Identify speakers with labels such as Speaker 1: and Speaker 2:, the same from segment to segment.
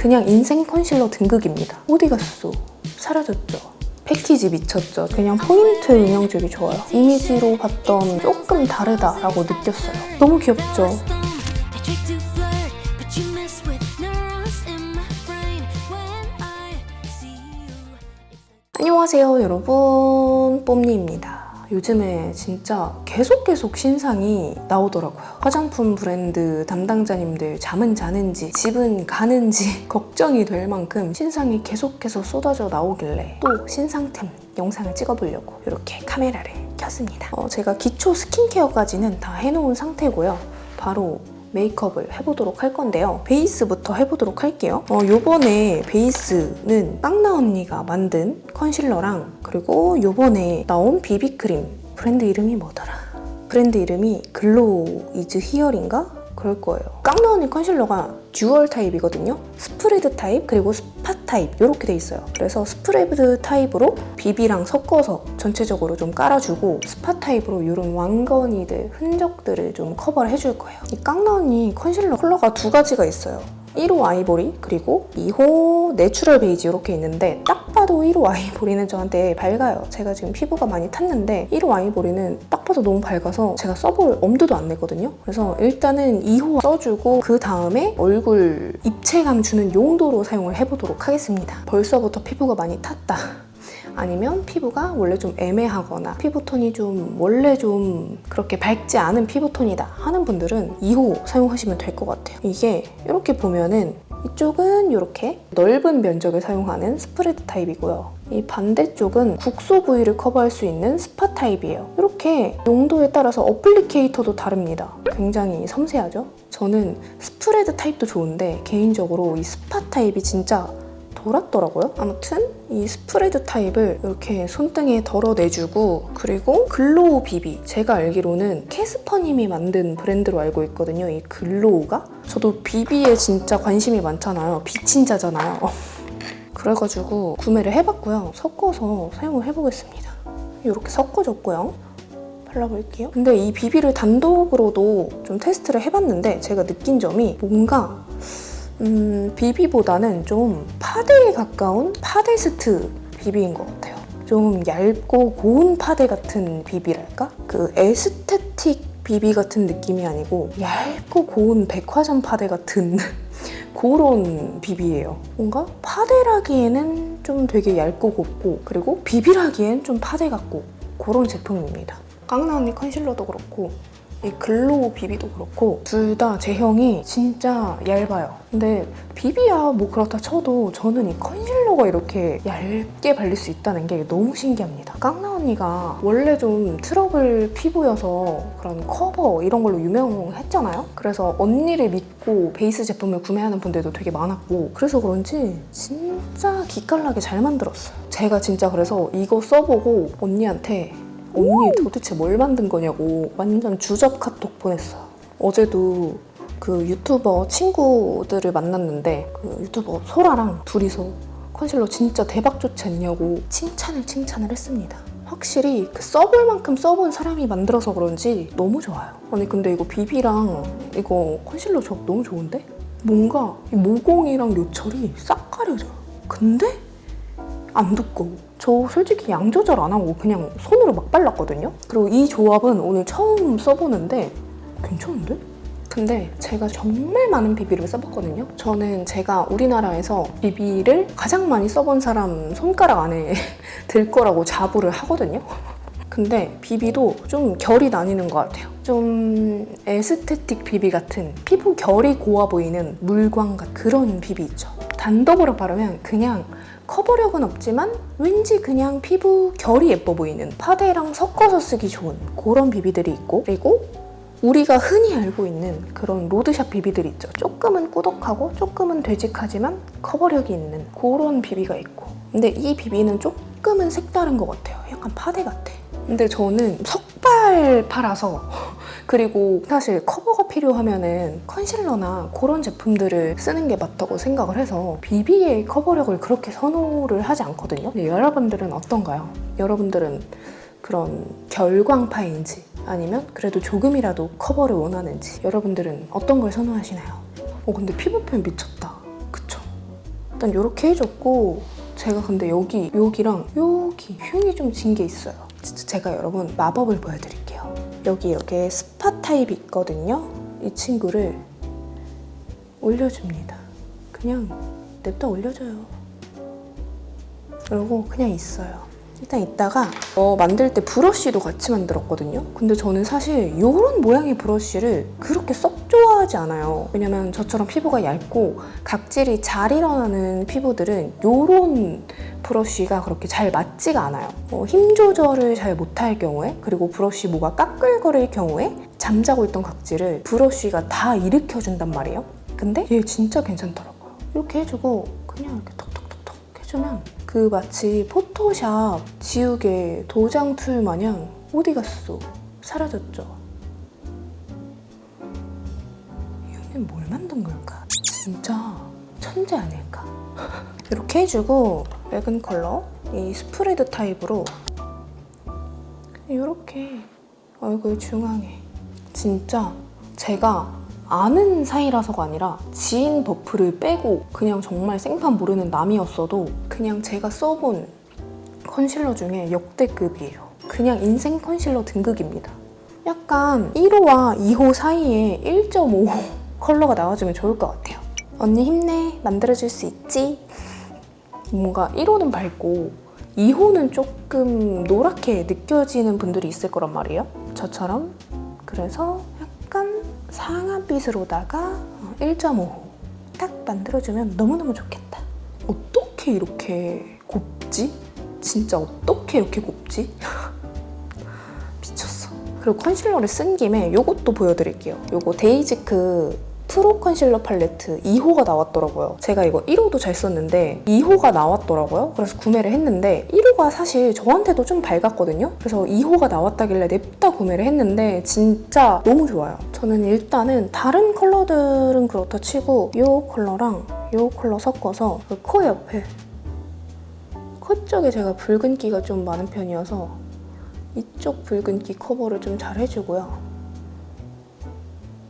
Speaker 1: 그냥 인생 컨실러 등극입니다. 어디 갔어? 사라졌죠? 패키지 미쳤죠? 그냥 포인트 응용주기 좋아요. 이미지로 봤던 조금 다르다라고 느꼈어요. 너무 귀엽죠? 안녕하세요 여러분, 뽐니입니다. 요즘에 진짜 계속 신상이 나오더라고요. 화장품 브랜드 담당자님들 잠은 자는지 집은 가는지 걱정이 될 만큼 신상이 계속해서 쏟아져 나오길래 또 신상템 영상을 찍어보려고 이렇게 카메라를 켰습니다. 제가 기초 스킨케어까지는 다 해놓은 상태고요. 바로 메이크업을 해보도록 할 건데요. 베이스부터 해보도록 할게요. 요번에 베이스는 깡나 언니가 만든 컨실러랑 그리고 요번에 나온 비비크림, 브랜드 이름이 뭐더라? 브랜드 이름이 글로우 이즈 히어인가? 그럴 거예요. 깡나 언니 컨실러가 듀얼 타입이거든요. 스프레드 타입 그리고 스팟 타입 이렇게 돼 있어요. 그래서 스프레드 타입으로 비비랑 섞어서 전체적으로 좀 깔아주고 스팟 타입으로 이런 왕건이들, 흔적들을 좀 커버를 해줄 거예요. 이 깡나 언니 컨실러 컬러가 두 가지가 있어요. 1호 아이보리 그리고 2호 내추럴 베이지 이렇게 있는데 딱 봐도 1호 아이보리는 저한테 밝아요. 제가 지금 피부가 많이 탔는데 1호 아이보리는 딱 봐도 너무 밝아서 제가 써볼 엄두도 안 냈거든요. 그래서 일단은 2호 써주고 그 다음에 얼굴 입체감 주는 용도로 사용을 해보도록 하겠습니다. 벌써부터 피부가 많이 탔다. 아니면 피부가 원래 좀 애매하거나 피부톤이 좀 원래 좀 그렇게 밝지 않은 피부톤이다 하는 분들은 2호 사용하시면 될 것 같아요. 이게 이렇게 보면은 이쪽은 이렇게 넓은 면적을 사용하는 스프레드 타입이고요. 이 반대쪽은 국소 부위를 커버할 수 있는 스팟 타입이에요. 이렇게 용도에 따라서 어플리케이터도 다릅니다. 굉장히 섬세하죠? 저는 스프레드 타입도 좋은데 개인적으로 이 스팟 타입이 진짜 돌았더라고요. 아무튼 이 스프레드 타입을 이렇게 손등에 덜어내주고 그리고 글로우 비비, 제가 알기로는 캐스퍼님이 만든 브랜드로 알고 있거든요. 이 글로우가. 저도 비비에 진짜 관심이 많잖아요. 비친자잖아요. 그래가지고 구매를 해봤고요. 섞어서 사용을 해보겠습니다. 이렇게 섞어줬고요. 발라볼게요. 근데 이 비비를 단독으로도 좀 테스트를 해봤는데 제가 느낀 점이 뭔가 비비보다는 좀 파데에 가까운 파데스트 비비인 것 같아요. 좀 얇고 고운 파데 같은 비비랄까? 그 에스테틱 비비 같은 느낌이 아니고 얇고 고운 백화점 파데 같은 그런 비비예요. 뭔가 파데라기에는 좀 되게 얇고 곱고 그리고 비비라기엔 좀 파데 같고 그런 제품입니다. 깡나 언니 컨실러도 그렇고 이 글로우 비비도 그렇고 둘 다 제형이 진짜 얇아요. 근데 비비야 뭐 그렇다 쳐도 저는 이 컨실러가 이렇게 얇게 발릴 수 있다는 게 너무 신기합니다. 깡나 언니가 원래 좀 트러블 피부여서 그런 커버 이런 걸로 유명했잖아요. 그래서 언니를 믿고 베이스 제품을 구매하는 분들도 되게 많았고 그래서 그런지 진짜 기깔나게 잘 만들었어요. 제가 진짜 그래서 이거 써보고 언니한테 언니 도대체 뭘 만든 거냐고 완전 주접 카톡 보냈어요. 어제도 그 유튜버 친구들을 만났는데 그 유튜버 소라랑 둘이서 컨실러 진짜 대박 좋지 않냐고 칭찬을 했습니다. 확실히 그 써볼 만큼 써본 사람이 만들어서 그런지 너무 좋아요. 아니 근데 이거 비비랑 이거 컨실러 조합 너무 좋은데? 뭔가 이 모공이랑 요철이 싹 가려져요. 근데 안 두꺼워. 저 솔직히 양 조절 안 하고 그냥 손으로 막 발랐거든요? 그리고 이 조합은 오늘 처음 써보는데 괜찮은데? 근데 제가 정말 많은 비비를 써봤거든요? 저는 제가 우리나라에서 비비를 가장 많이 써본 사람 손가락 안에 들 거라고 자부를 하거든요? 근데 비비도 좀 결이 나뉘는 것 같아요. 좀 에스테틱 비비 같은 피부 결이 고와 보이는 물광 같은 그런 비비 있죠. 단독으로 바르면 그냥 커버력은 없지만 왠지 그냥 피부 결이 예뻐 보이는 파데랑 섞어서 쓰기 좋은 그런 비비들이 있고 그리고 우리가 흔히 알고 있는 그런 로드샵 비비들 있죠. 조금은 꾸덕하고 조금은 되직하지만 커버력이 있는 그런 비비가 있고 근데 이 비비는 조금은 색다른 것 같아요. 약간 파데 같아. 근데 저는 석발 파라서 그리고 사실 커버가 필요하면은 컨실러나 그런 제품들을 쓰는 게 맞다고 생각을 해서 비비의 커버력을 그렇게 선호를 하지 않거든요. 근데 여러분들은 어떤가요? 여러분들은 그런 결광파인지 아니면 그래도 조금이라도 커버를 원하는지 여러분들은 어떤 걸 선호하시나요? 근데 피부 표현 미쳤다. 그쵸? 일단 이렇게 해줬고 제가 근데 여기랑 여기 흉이 좀 진 게 있어요. 진짜 제가 여러분 마법을 보여드릴게요. 여기에 스팟 타입이 있거든요. 이 친구를 올려줍니다. 그냥 냅다 올려줘요. 그리고 그냥 있어요. 일단 이따가 만들 때 브러쉬도 같이 만들었거든요. 근데 저는 사실 이런 모양의 브러쉬를 그렇게 썩 좋아하지 않아요. 왜냐면 저처럼 피부가 얇고 각질이 잘 일어나는 피부들은 이런 브러쉬가 그렇게 잘 맞지가 않아요. 힘 조절을 잘 못할 경우에, 그리고 브러쉬 모가 까끌거릴 경우에 잠자고 있던 각질을 브러쉬가 다 일으켜준단 말이에요. 근데 얘 진짜 괜찮더라고요. 이렇게 해주고 그냥 이렇게 톡톡톡톡 해주면 그 마치 포토샵 지우개 도장 툴 마냥 어디 갔어? 사라졌죠? 이거는 뭘 만든 걸까? 진짜 천재 아닐까? 이렇게 해주고 맑은 컬러 이 스프레드 타입으로 이렇게 얼굴 중앙에 진짜 제가 아는 사이라서가 아니라 지인 버프를 빼고 그냥 정말 생판 모르는 남이었어도 그냥 제가 써본 컨실러 중에 역대급이에요. 그냥 인생 컨실러 등극입니다. 약간 1호와 2호 사이에 1.5 컬러가 나와주면 좋을 것 같아요. 언니 힘내, 만들어줄 수 있지? 뭔가 1호는 밝고 2호는 조금 노랗게 느껴지는 분들이 있을 거란 말이에요. 저처럼. 그래서 약간 상아빛으로다가 1.5호 딱 만들어주면 너무너무 좋겠다. 어떻게 이렇게 곱지? 진짜 어떻게 이렇게 곱지? 미쳤어. 그리고 컨실러를 쓴 김에 이것도 보여드릴게요. 이거 데이지크 프로 컨실러 팔레트 2호가 나왔더라고요. 제가 이거 1호도 잘 썼는데 2호가 나왔더라고요. 그래서 구매를 했는데 1호가 사실 저한테도 좀 밝았거든요. 그래서 2호가 나왔다길래 냅다 구매를 했는데 진짜 너무 좋아요. 저는 일단은 다른 컬러들은 그렇다 치고 이 컬러랑 이 컬러 섞어서 그 코 옆에 코 쪽에 제가 붉은기가 좀 많은 편이어서 이쪽 붉은기 커버를 좀 잘 해주고요.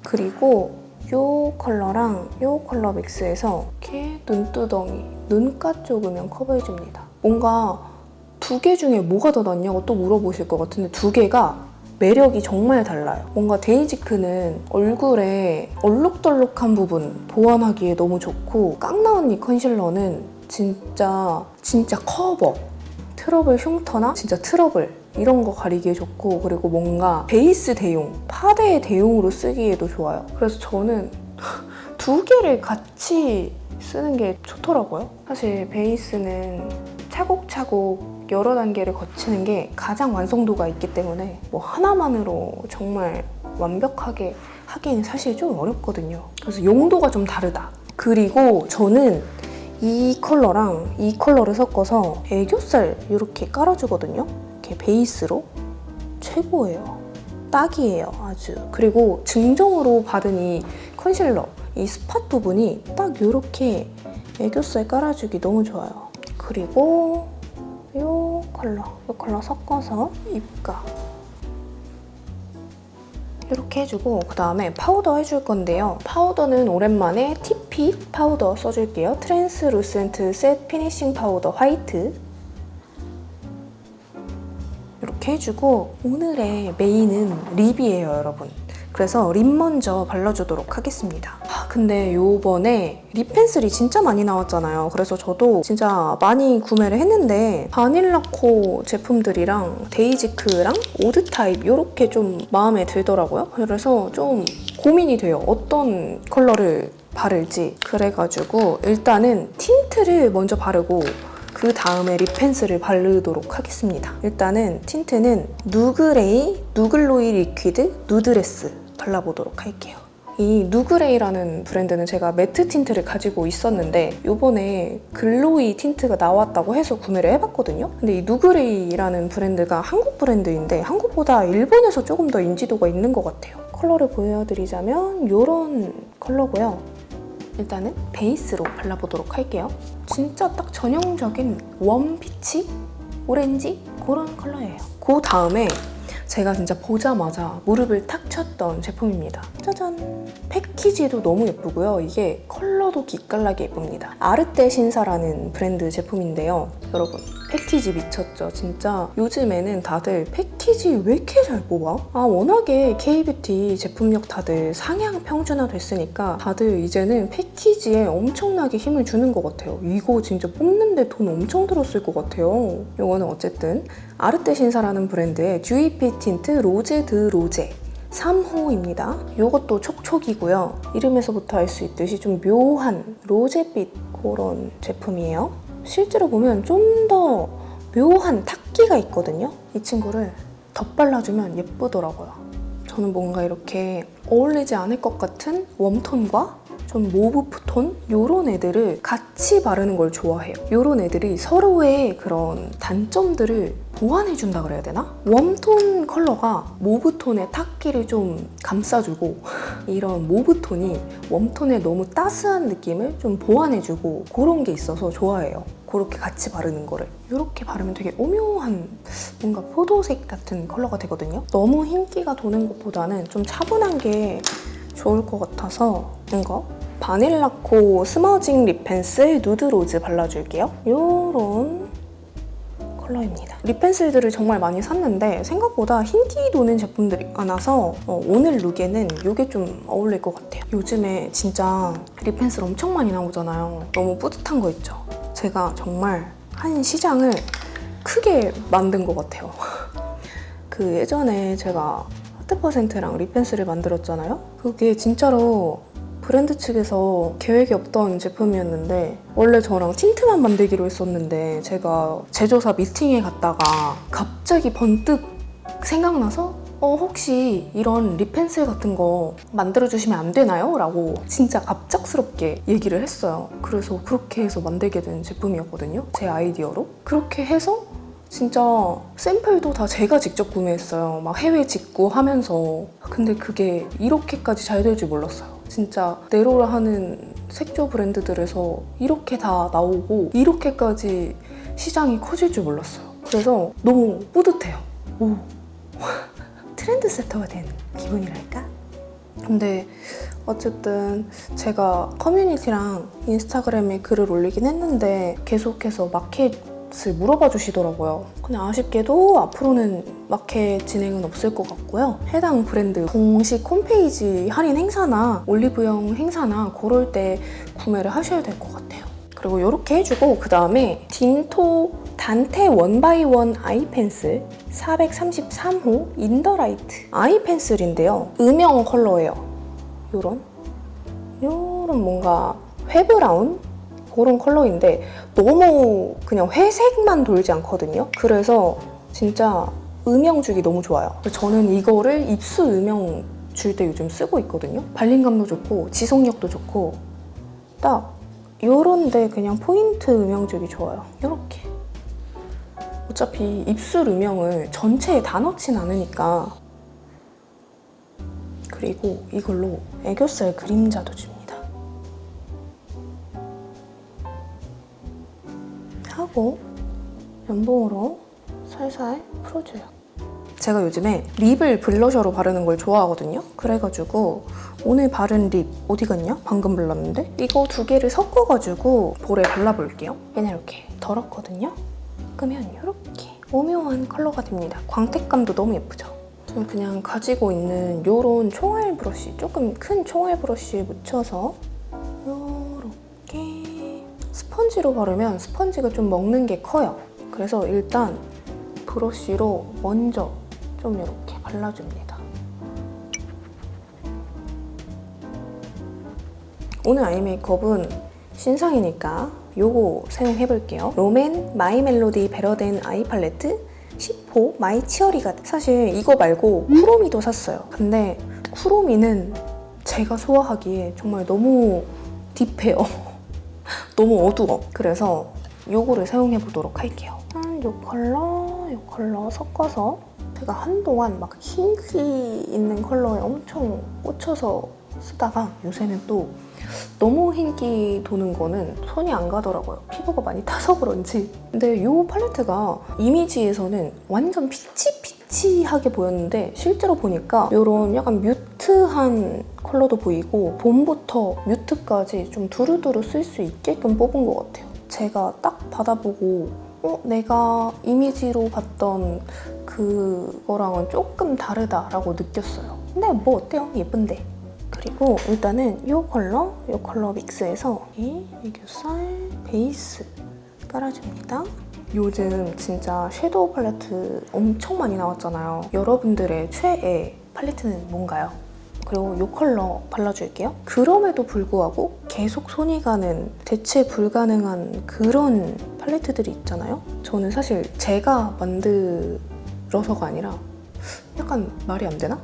Speaker 1: 그리고 이 컬러랑 이 컬러 믹스해서 이렇게 눈두덩이, 눈가 쪽으면 커버해줍니다. 뭔가 두 개 중에 뭐가 더 낫냐고 또 물어보실 것 같은데 두 개가 매력이 정말 달라요. 뭔가 데이지크는 얼굴에 얼룩덜룩한 부분 보완하기에 너무 좋고 깡나 언니 컨실러는 진짜 커버, 트러블 흉터나 진짜 트러블 이런 거 가리기에 좋고 그리고 뭔가 베이스 대용, 파데 대용으로 쓰기에도 좋아요. 그래서 저는 두 개를 같이 쓰는 게 좋더라고요. 사실 베이스는 차곡차곡 여러 단계를 거치는 게 가장 완성도가 있기 때문에 뭐 하나만으로 정말 완벽하게 하기는 사실 좀 어렵거든요. 그래서 용도가 좀 다르다. 그리고 저는 이 컬러랑 이 컬러를 섞어서 애교살 이렇게 깔아주거든요. 이렇게 베이스로. 최고예요. 딱이에요, 아주. 그리고 증정으로 받은 이 컨실러, 이 스팟 부분이 딱 이렇게 애교살 깔아주기 너무 좋아요. 그리고 이 컬러 섞어서 입가 이렇게 해주고 그 다음에 파우더 해줄 건데요. 파우더는 오랜만에 TP 파우더 써줄게요. 트랜스루센트 셋 피니싱 파우더 화이트 이렇게 해주고 오늘의 메인은 립이에요, 여러분. 그래서 립 먼저 발라주도록 하겠습니다. 근데 요번에 립 펜슬이 진짜 많이 나왔잖아요. 그래서 저도 진짜 많이 구매를 했는데 바닐라코 제품들이랑 데이지크랑 오드 타입 이렇게 좀 마음에 들더라고요. 그래서 좀 고민이 돼요. 어떤 컬러를 바를지. 그래가지고 일단은 틴트를 먼저 바르고 그 다음에 립 펜슬을 바르도록 하겠습니다. 일단은 틴트는 누그레이 누글로이 리퀴드 누드레스 발라보도록 할게요. 이 누그레이라는 브랜드는 제가 매트 틴트를 가지고 있었는데 이번에 글로이 틴트가 나왔다고 해서 구매를 해봤거든요. 근데 이 누그레이라는 브랜드가 한국 브랜드인데 한국보다 일본에서 조금 더 인지도가 있는 것 같아요. 컬러를 보여드리자면 이런 컬러고요. 일단은 베이스로 발라보도록 할게요. 진짜 딱 전형적인 웜 피치? 오렌지? 그런 컬러예요. 그 다음에 제가 진짜 보자마자 무릎을 탁 쳤던 제품입니다. 짜잔! 패키지도 너무 예쁘고요. 이게 컬러도 기깔나게 예쁩니다. 아르떼 신사라는 브랜드 제품인데요. 여러분, 패키지 미쳤죠? 진짜 요즘에는 다들 패키지 왜 이렇게 잘 뽑아? 워낙에 K뷰티 제품력 다들 상향 평준화 됐으니까 다들 이제는 패키지에 엄청나게 힘을 주는 것 같아요. 이거 진짜 뽑는데 돈 엄청 들었을 것 같아요. 이거는 어쨌든 아르떼 신사라는 브랜드의 듀이피 틴트 로제 드 로제 3호입니다. 이것도 촉촉이고요. 이름에서부터 알 수 있듯이 좀 묘한 로제빛 그런 제품이에요. 실제로 보면 좀 더 묘한 탁기가 있거든요. 이 친구를 덧발라주면 예쁘더라고요. 저는 뭔가 이렇게 어울리지 않을 것 같은 웜톤과 좀 모브톤? 이런 애들을 같이 바르는 걸 좋아해요. 이런 애들이 서로의 그런 단점들을 보완해준다 그래야 되나? 웜톤 컬러가 모브톤의 탁기를 좀 감싸주고 이런 모브톤이 웜톤의 너무 따스한 느낌을 좀 보완해주고 그런 게 있어서 좋아해요. 그렇게 같이 바르는 거를. 이렇게 바르면 되게 오묘한 뭔가 포도색 같은 컬러가 되거든요. 너무 흰기가 도는 것보다는 좀 차분한 게 좋을 것 같아서 이거 바닐라코 스머징 립 펜슬 누드 로즈 발라줄게요. 이런 컬러입니다. 립 펜슬들을 정말 많이 샀는데 생각보다 흰기 도는 제품들이 많아서 오늘 룩에는 이게 좀 어울릴 것 같아요. 요즘에 진짜 립 펜슬 엄청 많이 나오잖아요. 너무 뿌듯한 거 있죠? 제가 정말 한 시장을 크게 만든 것 같아요. 그 예전에 제가 하트퍼센트랑 립 펜슬을 만들었잖아요? 그게 진짜로 브랜드 측에서 계획이 없던 제품이었는데 원래 저랑 틴트만 만들기로 했었는데 제가 제조사 미팅에 갔다가 갑자기 번뜩 생각나서 혹시 이런 립 펜슬 같은 거 만들어주시면 안 되나요? 라고 진짜 갑작스럽게 얘기를 했어요. 그래서 그렇게 해서 만들게 된 제품이었거든요. 제 아이디어로. 그렇게 해서 진짜 샘플도 다 제가 직접 구매했어요. 막 해외 직구하면서. 근데 그게 이렇게까지 잘 될 줄 몰랐어요. 진짜 네로라 하는 색조 브랜드들에서 이렇게 다 나오고 이렇게까지 시장이 커질 줄 몰랐어요. 그래서 너무 뿌듯해요. 오, 트렌드세터가 된 기분이랄까? 근데 어쨌든 제가 커뮤니티랑 인스타그램에 글을 올리긴 했는데 계속해서 마켓을 물어봐 주시더라고요. 그냥 아쉽게도 앞으로는 마켓 진행은 없을 것 같고요. 해당 브랜드 공식 홈페이지 할인 행사나 올리브영 행사나 그럴 때 구매를 하셔야 될 것 같아요. 그리고 이렇게 해주고 그 다음에 딘토 단테 원바이원 아이 펜슬 433호 인더라이트 아이 펜슬인데요. 음영 컬러예요. 요런 뭔가 회브라운 그런 컬러인데 너무 그냥 회색만 돌지 않거든요. 그래서 진짜 음영 주기 너무 좋아요. 저는 이거를 입술 음영 줄 때 요즘 쓰고 있거든요. 발림감도 좋고 지속력도 좋고 딱 요런데 그냥 포인트 음영 주기 좋아요. 요렇게. 어차피 입술 음영을 전체에 다 넣진 않으니까. 그리고 이걸로 애교살 그림자도 줍니다. 하고 면봉으로 살살 풀어줘요. 제가 요즘에 립을 블러셔로 바르는 걸 좋아하거든요. 그래가지고 오늘 바른 립 어디 갔냐? 방금 발랐는데? 이거 두 개를 섞어가지고 볼에 발라볼게요. 얘는 이렇게 덜었거든요. 끄면 이렇게 오묘한 컬러가 됩니다. 광택감도 너무 예쁘죠? 저는 그냥 가지고 있는 이런 총알 브러쉬, 조금 큰 총알 브러쉬에 묻혀서 이렇게 스펀지로 바르면 스펀지가 좀 먹는 게 커요. 그래서 일단 브러쉬로 먼저 좀 이렇게 발라줍니다. 오늘 아이 메이크업은 신상이니까 요거 사용해볼게요. 롬앤 마이 멜로디 베러덴 아이 팔레트 10호 마이 치어리가. 사실 이거 말고 쿠로미도 샀어요. 근데 쿠로미는 제가 소화하기에 정말 너무 딥해요. 너무 어두워. 그래서 요거를 사용해보도록 할게요. 요 컬러 섞어서 제가 한동안 막 흰기 있는 컬러에 엄청 꽂혀서 쓰다가 요새는 또 너무 흰기 도는 거는 손이 안 가더라고요. 피부가 많이 타서 그런지. 근데 이 팔레트가 이미지에서는 완전 비치하게 보였는데 실제로 보니까 이런 약간 뮤트한 컬러도 보이고 봄부터 뮤트까지 좀 두루두루 쓸 수 있게끔 뽑은 것 같아요. 제가 딱 받아보고 내가 이미지로 봤던 그거랑은 조금 다르다라고 느꼈어요. 근데 뭐 어때요? 예쁜데. 그리고 일단은 이 컬러 믹스해서 이 애교살 베이스 깔아줍니다. 요즘 진짜 섀도우 팔레트 엄청 많이 나왔잖아요. 여러분들의 최애 팔레트는 뭔가요? 그리고 이 컬러 발라줄게요. 그럼에도 불구하고 계속 손이 가는 대체 불가능한 그런 팔레트들이 있잖아요. 저는 사실 제가 만들어서가 아니라 약간 말이 안 되나?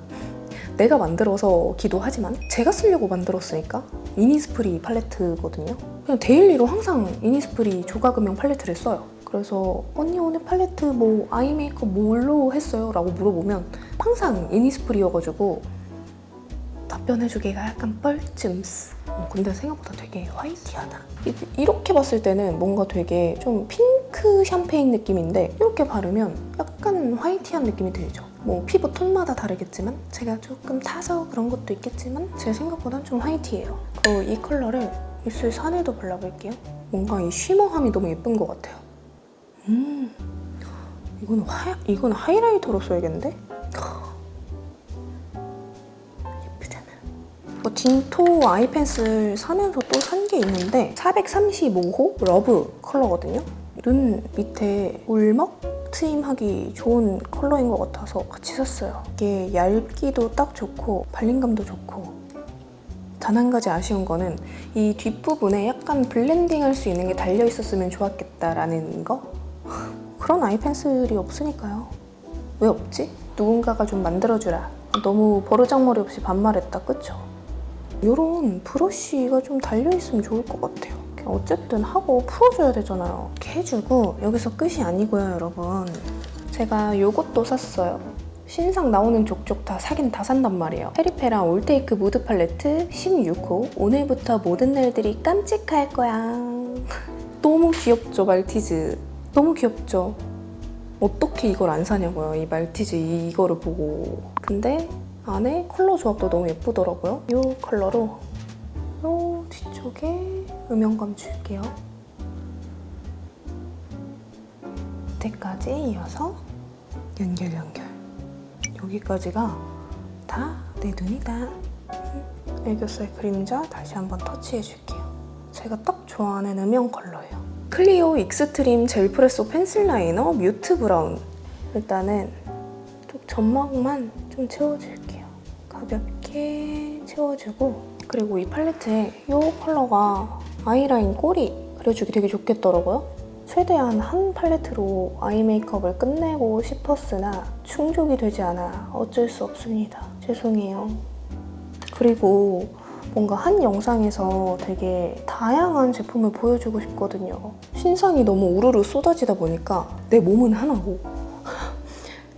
Speaker 1: 내가 만들어서기도 하지만 제가 쓰려고 만들었으니까 이니스프리 팔레트거든요. 그냥 데일리로 항상 이니스프리 조각음영 팔레트를 써요. 그래서 언니 오늘 팔레트 뭐 아이 메이크업 뭘로 했어요? 라고 물어보면 항상 이니스프리여가지고 답변해주기가 약간 뻘쭘스. 근데 생각보다 되게 화이티하다. 이렇게 봤을 때는 뭔가 되게 좀 핑크 샴페인 느낌인데 이렇게 바르면 약간 화이티한 느낌이 들죠. 뭐 피부 톤마다 다르겠지만 제가 조금 타서 그런 것도 있겠지만 제 생각보단 좀 화이티해요. 그리고 이 컬러를 입술 산에도 발라볼게요. 뭔가 이 쉬머함이 너무 예쁜 것 같아요. 이거는 하이라이터로 써야겠는데? 예쁘잖아. 딘토 아이 펜슬 사면서 또 산 게 있는데 435호 러브 컬러거든요. 눈 밑에 울먹 트임하기 좋은 컬러인 것 같아서 같이 샀어요. 이게 얇기도 딱 좋고 발림감도 좋고 단 한 가지 아쉬운 거는 이 뒷부분에 약간 블렌딩할 수 있는 게 달려있었으면 좋았겠다라는 거? 그런 아이 펜슬이 없으니까요. 왜 없지? 누군가가 좀 만들어주라. 너무 버르장머리 없이 반말했다, 그쵸? 이런 브러쉬가 좀 달려있으면 좋을 것 같아요. 어쨌든 하고 풀어줘야 되잖아요. 이렇게 해주고 여기서 끝이 아니고요, 여러분. 제가 이것도 샀어요. 신상 나오는 족족 다 사긴 다 산단 말이에요. 페리페라 올테이크 무드 팔레트 16호. 오늘부터 모든 날들이 깜찍할 거야. 너무 귀엽죠, 말티즈. 너무 귀엽죠? 어떻게 이걸 안 사냐고요, 이 말티즈 이거를 보고. 근데 안에 컬러 조합도 너무 예쁘더라고요. 이 컬러로 이 뒤쪽에 음영감 줄게요. 밑에까지 이어서 연결. 여기까지가 다 내 눈이다. 애교살 그림자 다시 한번 터치해줄게요. 제가 딱 좋아하는 음영 컬러예요. 클리오 익스트림 젤 프레소 펜슬 라이너 뮤트 브라운. 일단은 좀 점막만 좀 채워줄게요. 가볍게 채워주고, 그리고 이 팔레트에 이 컬러가 아이라인 꼬리 그려주기 되게 좋겠더라고요. 최대한 한 팔레트로 아이 메이크업을 끝내고 싶었으나 충족이 되지 않아 어쩔 수 없습니다. 죄송해요. 그리고 뭔가 한 영상에서 되게 다양한 제품을 보여주고 싶거든요. 신상이 너무 우르르 쏟아지다 보니까 내 몸은 하나고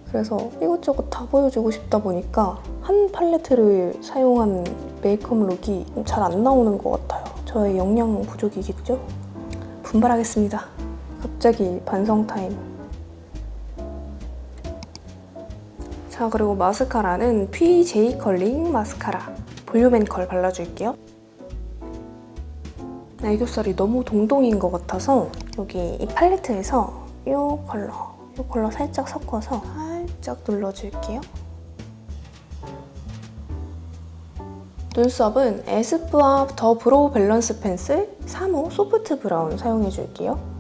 Speaker 1: 그래서 이것저것 다 보여주고 싶다 보니까 한 팔레트를 사용한 메이크업 룩이 잘 안 나오는 것 같아요. 저의 역량 부족이겠죠? 분발하겠습니다. 갑자기 반성 타임. 자, 그리고 마스카라는 PJ 컬링 마스카라 볼륨 앤 컬 발라줄게요. 애교살이 너무 동동인 것 같아서 여기 이 팔레트에서 이 컬러 살짝 섞어서 살짝 눌러줄게요. 눈썹은 에스쁘아 더 브로우 밸런스 펜슬 3호 소프트 브라운 사용해줄게요.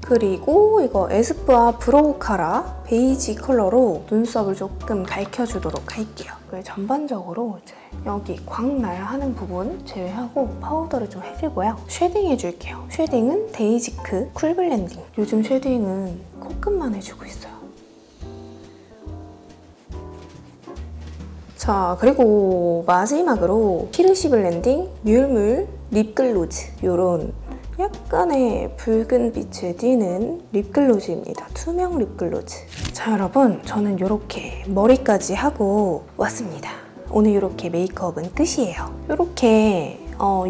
Speaker 1: 그리고 이거 에스쁘아 브로우 카라 베이지 컬러로 눈썹을 조금 밝혀주도록 할게요. 전반적으로 이제 여기 광 나야 하는 부분 제외하고 파우더를 좀 해주고요. 쉐딩 해줄게요. 쉐딩은 데이지크 쿨 블렌딩. 요즘 쉐딩은 코끝만 해주고 있어요. 자, 그리고 마지막으로 키르시 블렌딩 뮬물 립글로즈. 요런 약간의 붉은 빛을 띠는 립글로즈입니다. 투명 립글로즈. 자, 여러분, 저는 이렇게 머리까지 하고 왔습니다. 오늘 이렇게 메이크업은 끝이에요. 이렇게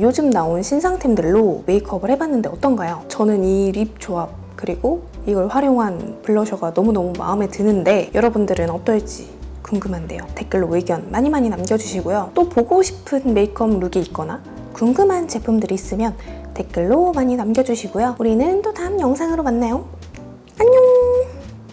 Speaker 1: 요즘 나온 신상템들로 메이크업을 해봤는데 어떤가요? 저는 이 립 조합 그리고 이걸 활용한 블러셔가 너무너무 마음에 드는데 여러분들은 어떨지 궁금한데요. 댓글로 의견 많이 남겨주시고요. 또 보고 싶은 메이크업 룩이 있거나 궁금한 제품들이 있으면 댓글로 많이 남겨주시고요. 우리는 또 다음 영상으로 만나요.